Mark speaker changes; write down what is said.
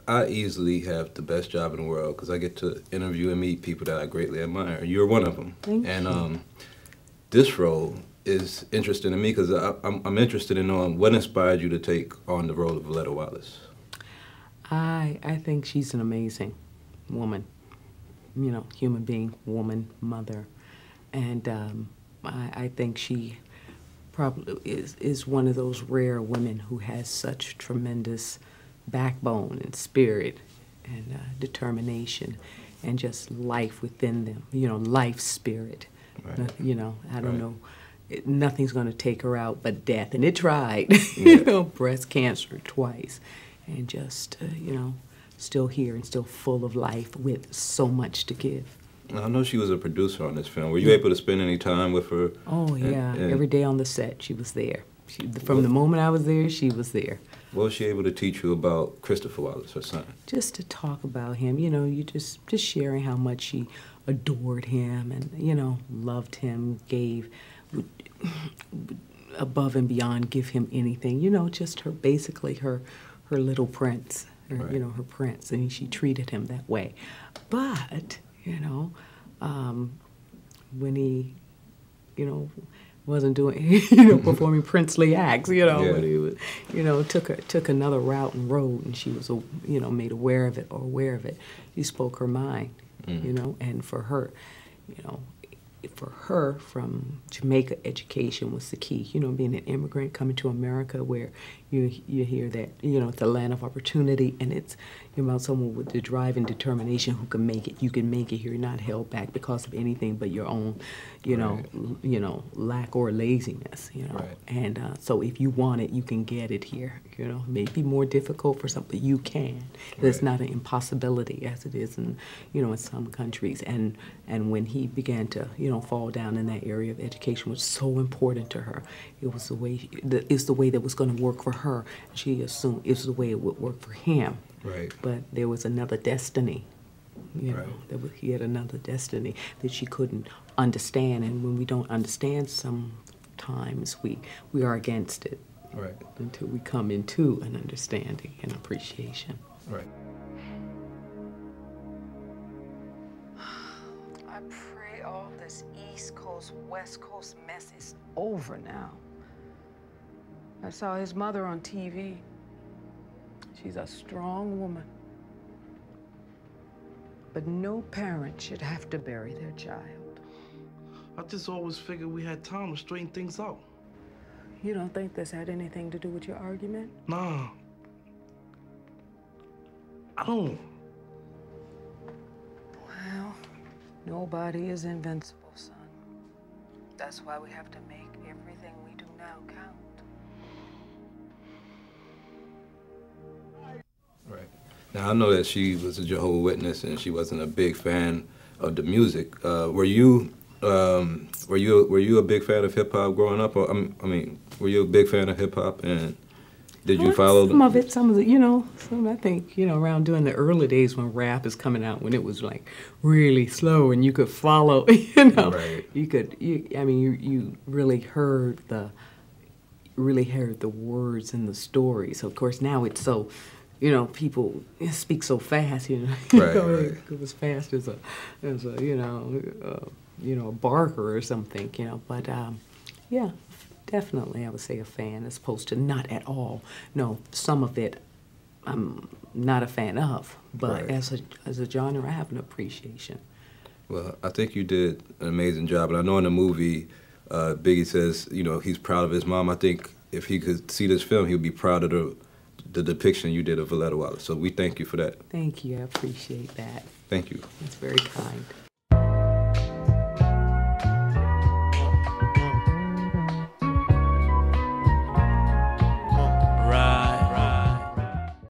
Speaker 1: I easily have the best job in the world because I get to interview and meet people that I greatly admire. You're one of them.
Speaker 2: Thank
Speaker 1: and
Speaker 2: you.
Speaker 1: This role is interesting to me because I'm interested in knowing what inspired you to take on the role of Voletta Wallace.
Speaker 2: I think she's an amazing woman, you know, human being, woman, mother, and I think she probably is one of those rare women who has such tremendous backbone and spirit and determination and just life within them, you know, life spirit.
Speaker 1: Right.
Speaker 2: You know, I don't
Speaker 1: Right.
Speaker 2: know, nothing's going to take her out but death, and it tried,
Speaker 1: Yeah.
Speaker 2: you know, breast cancer twice, and just, you know, still here and still full of life with so much to give.
Speaker 1: I know she was a producer on this film. Were you able to spend any time with her?
Speaker 2: Oh, yeah.
Speaker 1: And
Speaker 2: Every day on the set, she was there. From the moment I was there, she was there.
Speaker 1: what was she able to teach you about Christopher Wallace, her son?
Speaker 2: Just to talk about him, you know, you just sharing how much she adored him and, you know, loved him, gave above and beyond, give him anything. You know, just her, basically her little prince,
Speaker 1: Right.
Speaker 2: you know, her prince, and she treated him that way. But, you know, when he, you know, wasn't doing, you know, performing princely acts, you know,
Speaker 1: Yeah.
Speaker 2: when he was, you know, took another route and road, and she was, you know, made aware of it. She spoke her mind, you know, and for her, you know, for her, from Jamaica, education was the key. You know, being an immigrant coming to America, where you hear that, you know, it's a land of opportunity, and it's, you know, someone with the drive and determination who can make it. You can make it. You're not held back because of anything but your own, you know, lack or laziness. You know,
Speaker 1: Right.
Speaker 2: and so if you want it, you can get it here. You know, it may be more difficult for some, but you can. It's
Speaker 1: Right.
Speaker 2: not an impossibility as it is in, you know, in some countries. And when he began to, you know, fall down in that area of education was so important to her. It was the way, it's the way that was going to work for her. She assumed it was the way it would work for him.
Speaker 1: Right.
Speaker 2: But there was another destiny. You know,
Speaker 1: Right.
Speaker 2: he had another destiny that she couldn't understand. And when we don't understand, sometimes we are against it.
Speaker 1: Right.
Speaker 2: Until we come into an understanding and appreciation.
Speaker 1: Right.
Speaker 2: I pray all this East Coast, West Coast mess is over now. I saw his mother on TV. She's a strong woman. But no parent should have to bury their child.
Speaker 3: I just always figured we had time to straighten things out.
Speaker 2: You don't think this had anything to do with your argument?
Speaker 3: Nah. I don't.
Speaker 2: Well, nobody is invincible, son. That's why we have to make everything we do now count.
Speaker 1: Right. Now I know that she was a Jehovah's Witness and she wasn't a big fan of the music. Were you a big fan of hip hop growing up? Or I mean, were you a big fan of hip hop, and did you follow
Speaker 2: some of it, you know, I think, you know, around during the early days when rap is coming out, when it was like really slow and you could follow, you know,
Speaker 1: Right.
Speaker 2: you really heard the words and the stories. So of course now it's so, you know, people speak so fast, you know,
Speaker 1: Right, right.
Speaker 2: Go as fast as a a barker or something, you know. But yeah, definitely I would say a fan as opposed to not at all. No, some of it I'm not a fan of, but
Speaker 1: Right.
Speaker 2: as a genre, I have an appreciation.
Speaker 1: Well, I think you did an amazing job, and I know in the movie, Biggie says, you know, he's proud of his mom. I think if he could see this film, he would be proud of the depiction you did of Voletta Wallace. So we thank you for that.
Speaker 2: Thank you. I appreciate that.
Speaker 1: Thank you.
Speaker 2: It's very kind.